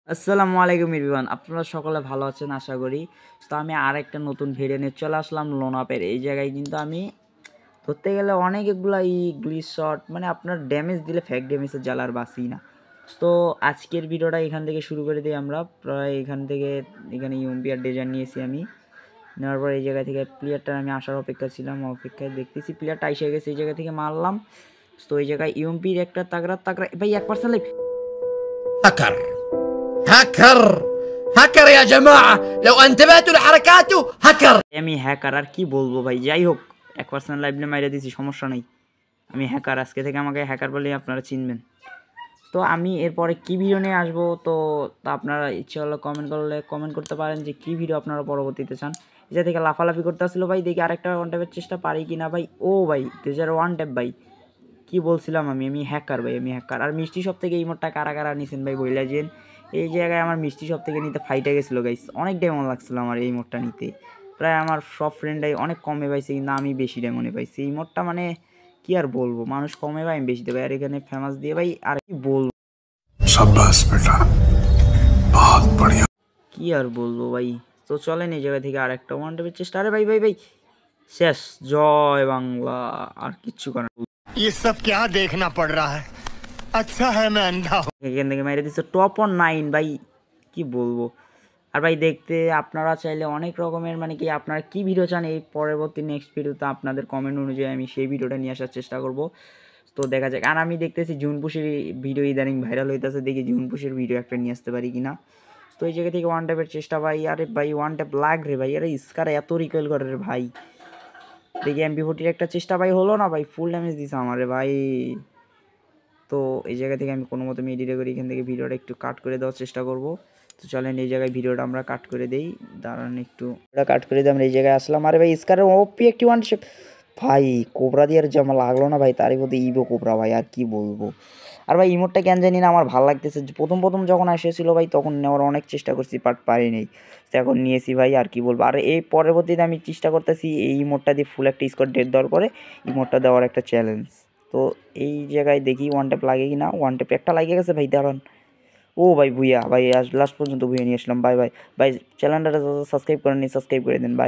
আসসালামু আলাইকুম এভরিওয়ান, আপনারা সকলে ভালো আছেন আশা করি। তো আমি আরেকটা নতুন ভিডিও নিয়ে চলে আসলাম লোনাপের এই জায়গায়। কিন্তু আমি ধরতে গেলে অনেকগুলা গ্লিচ শট, মানে আপনার ড্যামেজ দিলে ফেক ড্যামেজের জ্বালার বাসি না। তো আজকের ভিডিওটা এখান থেকে শুরু করে দিই আমরা। প্রায় এখানে ইউএমপি আর ডেজার নিয়েছি আমি। নেওয়ার পর এই জায়গা থেকে প্লেয়ারটা আমি আসার অপেক্ষায় দেখতেছি প্লেয়ারটা এসে গেছে, এই জায়গা থেকে মারলাম। তো এই জায়গায় ইউএমপির একটা তাগড়া ভাই 1% লাইফ। هاكر هاكر يا جماعة لو انتبهتوا لحركاته هاكر আমি হ্যাকার, আর কি বলবো ভাই। যাই হোক, 1% লাইভে মাইরা দিয়েছি, সমস্যা নেই। আমি হ্যাকার, আজকে থেকে আমাকে হ্যাকার বলেই আপনারা চিনবেন। তো আমি এরপরে কী ভিডিও নিয়ে আসবো, তো আপনারা ইচ্ছে হলে কমেন্ট করতে পারেন যে কী ভিডিও আপনারা পরবর্তীতে চান। এটা থেকে লাফালাফি করতে আসছিলো ভাই, দেখি আরেকটা ওয়ান ট্যাপের চেষ্টা পারি কি না ভাই। ও ভাই 2001 ট্যাপ ভাই, কি বলছিলাম আমি হ্যাকার ভাই, আমি হ্যাকার। আর মিষ্টি সব থেকে এই মোটটা কারা কারা নিছেন ভাই বইলা যেন। এই জায়গায় আমার মিষ্টি সব থেকে নিতে ফাইটে গেছিলো গাইস, অনেক ডায়মন্ড লাগছিলো আমার এই মোটটা নিতে। প্রায় আমার সব ফ্রেন্ডরাই অনেক কমে পাইছে, কিন্তু আমি বেশি ডায়মন্ডে পাইছি এই মোটটা। মানে কি আর বলবো, মানুষ কমে পাই আমি বেশি দেবো। আর এখানে ফেমাস দিয়ে ভাই আর কি বলবো, शाबाश बेटा बहुत बढ़िया। কি আর বলবো ভাই। তো চলেন এই জায়গা থেকে আরেকটা ওয়ান টেপের চেষ্টা। আরে ভাই ভাই ভাই শেষ। জয় বাংলা। আর কিচ্ছু করার ये सब क्या देखना पड़ रहा है। अच्छा है मैं अंधा हूँ। এখান থেকে মেরে দিচ্ছে টপ 9 ভাই, কি বলবো। আর ভাই দেখতে আপনারা চাইলে অনেক রকমের, মানে কি আপনারা কি ভিডিও চান এই পরবর্তী নেক্সট ভিডিওতে আপনাদের কমেন্ট অনুযায়ী আমি সেই ভিডিওটা নিয়ে আসার চেষ্টা করব। তো দেখা যাক। আর আমি দেখতেছি জুনপুষের ভিডিও ইদানিং ভাইরাল হইতেছে, দেখি জুনপুষের ভিডিও একটা নিয়ে আসতে পারি কিনা। তো এই জায়গা থেকে ওয়ান ট্যাপের চেষ্টা ভাই। আরে ভাই ওয়ান ট্যাপ লাগ রে ভাই, আরে স্কার এত রিকয়েল করে রে ভাই। দেখি MP40 একটা চেষ্টা ভাই, হলো না ভাই, ফুল ড্যামেজ দিছে আমারে ভাই। তো এই জায়গা থেকে আমি কোনো মতো এডিটে করে এখান থেকে ভিডিওটা একটু কাট করে দেওয়ার চেষ্টা করব। তো চলেন এই জায়গায় ভিডিওটা আমরা কাট করে দেই, দাঁড়ান একটু কাট করে দিয়ে আমরা এই জায়গায় আসলাম। আরে ভাই স্কারের ওপি একটি ওয়ান শেপ ভাই, কোবরা দিয়ে আর যে আমার লাগলো না ভাই, তারই মধ্যে ইভো কোবরা ভাই, আর কি বলবো। আর ভাই ইমোটটা কেন জানি না আমার ভালো লাগতেছে। প্রথম যখন এসেছিলো ভাই তখন নেওয়ার অনেক চেষ্টা করছি, বাট পারি নাই। তো এখন নিয়েছি ভাই, আর কি বলবো। আর এই পরবর্তীতে আমি চেষ্টা করতেছি এই ইমোটটা দিয়ে ফুল একটা স্কোর ডেট দেওয়ার পরে ইমোটটা দেওয়ার একটা চ্যালেঞ্জ। তো এই জায়গায় দেখি ওয়ান ট্যাপ লাগে কি না। ওয়ান ট্যাপ একটা লাগিয়ে গেছে ভাই, দাঁড়ান। ও ভাই ভুইয়া ভাই, আজ লাস্ট পর্যন্ত ভুইয়া নিয়ে আসলাম। বাই বাই ভাই, চ্যানেলটা সাবস্ক্রাইব করেননি, সাবস্ক্রাইব করে দেন ভাই।